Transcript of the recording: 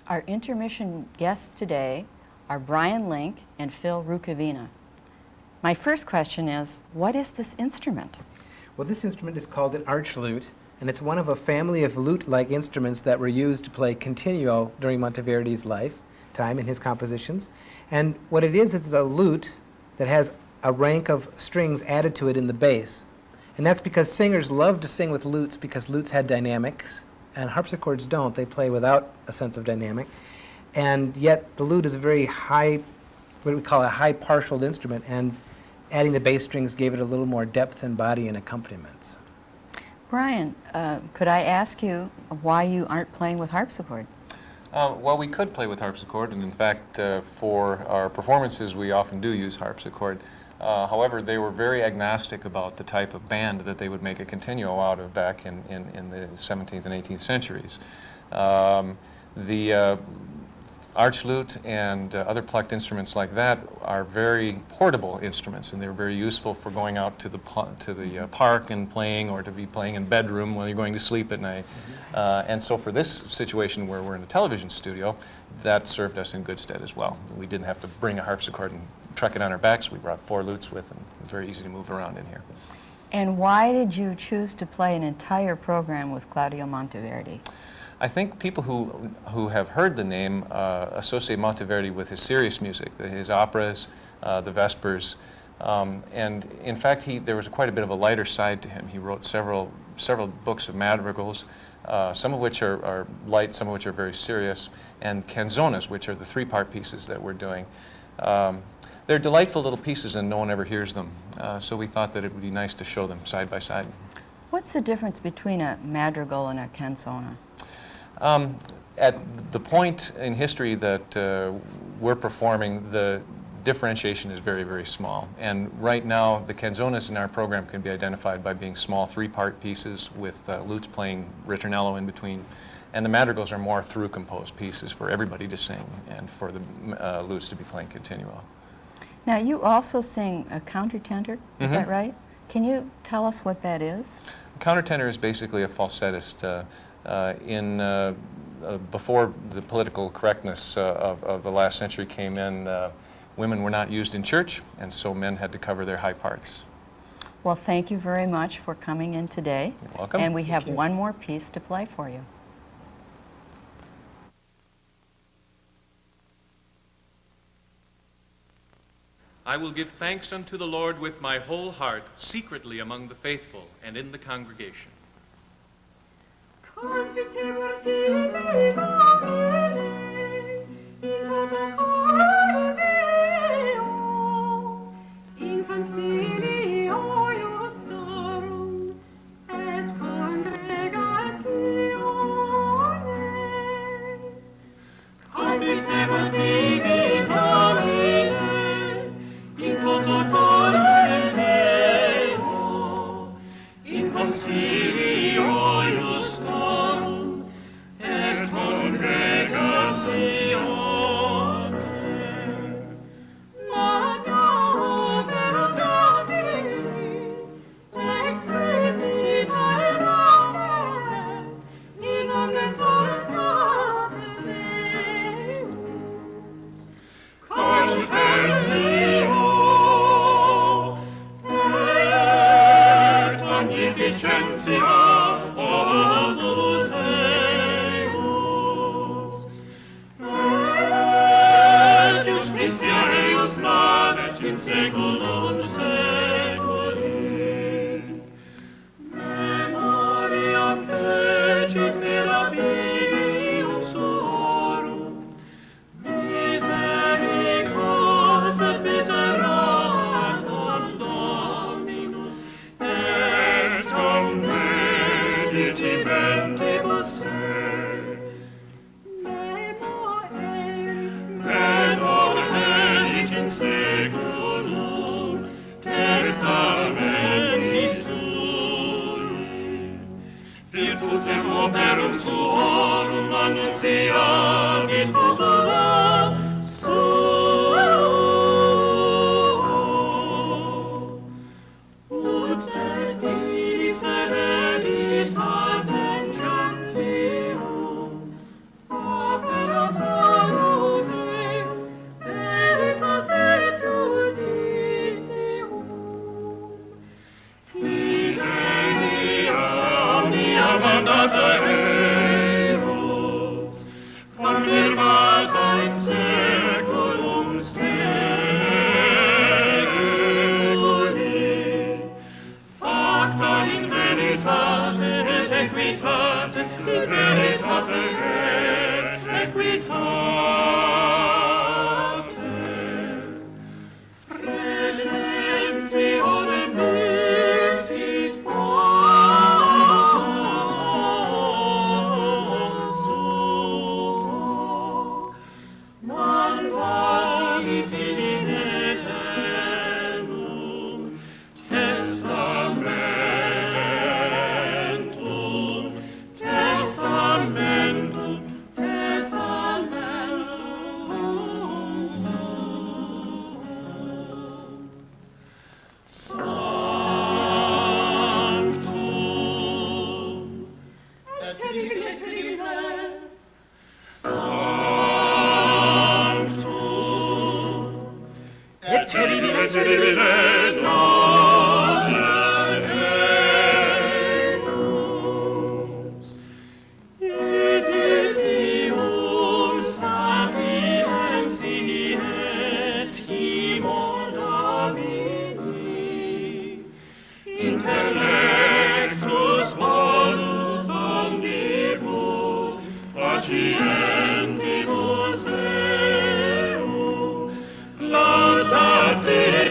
Our intermission guests today are Brian Link and Phil Rukavina. My first question is, what is this instrument? Well, this instrument is called an arch lute, and it's one of a family of lute-like instruments that were used to play continuo during Monteverdi's lifetime in his compositions. And what it is a lute that has a rank of strings added to it in the bass. And that's because singers love to sing with lutes because lutes had dynamics, and harpsichords don't. They play without a sense of dynamic. And yet the lute is a very high, what we call a high partialed instrument, and adding the bass strings gave it a little more depth and body and accompaniments. Brian, could I ask you why you aren't playing with harpsichord? Well, we could play with harpsichord, and in fact, for our performances, we often do use harpsichord. However, they were very agnostic about the type of band that they would make a continuo out of back in the 17th and 18th centuries. The arch lute and other plucked instruments like that are very portable instruments, and they're very useful for going out to the park and playing, or to be playing in bedroom while you're going to sleep at night. And so for this situation where we're in a television studio, that served us in good stead as well. We didn't have to bring a harpsichord and truck it on our backs. We brought 4 lutes with, and it was very easy to move around in here. And why did you choose to play an entire program with Claudio Monteverdi? I think people who have heard the name associate Monteverdi with his serious music, his operas, the Vespers, and in fact there was quite a bit of a lighter side to him. He wrote several books of madrigals, some of which are light, some of which are very serious, and canzonas, which are the 3-part pieces that we're doing. They're delightful little pieces, and no one ever hears them, so we thought that it would be nice to show them side by side. What's the difference between a madrigal and a canzona? At the point in history that we're performing, the differentiation is very, very small. And right now, the canzonas in our program can be identified by being small 3-part pieces with lutes playing ritornello in between. And the madrigals are more through-composed pieces for everybody to sing and for the lutes to be playing continuo. Now, you also sing a countertenor, is that right? Can you tell us what that is? Countertenor is basically a falsettist. Before the political correctness of the last century came in, women were not used in church, and so men had to cover their high parts. Well, thank you very much for coming in today. You're welcome. And we have one more piece to play for you. I will give thanks unto the Lord with my whole heart, secretly among the faithful and in the congregation. Confitebur tibi Domine, in toto cor meo, in consilio iustorum, et congregatione. Confitebur tibi Domine, in toto cor meo, in consilio iustorum, et congregatione. Magna opera Domini, explicita et ames, in omnes voluntates eius. Confessio et magnificentia Onus eius, et justitia eius manet in saeculum saeculi. Memoria fecit mirabilium suorum, misericords et miseratum Dominus, est meditibentibus se. Memor erit in saeculum testamentis sui. Virtutem operum suorum annunciavit popula suo. Ut det divis hereditatem gentium, opera et divine dominus. Et etium sapientiae et timor Domini, intellectus bonus omnibus facientibus Deo, laudate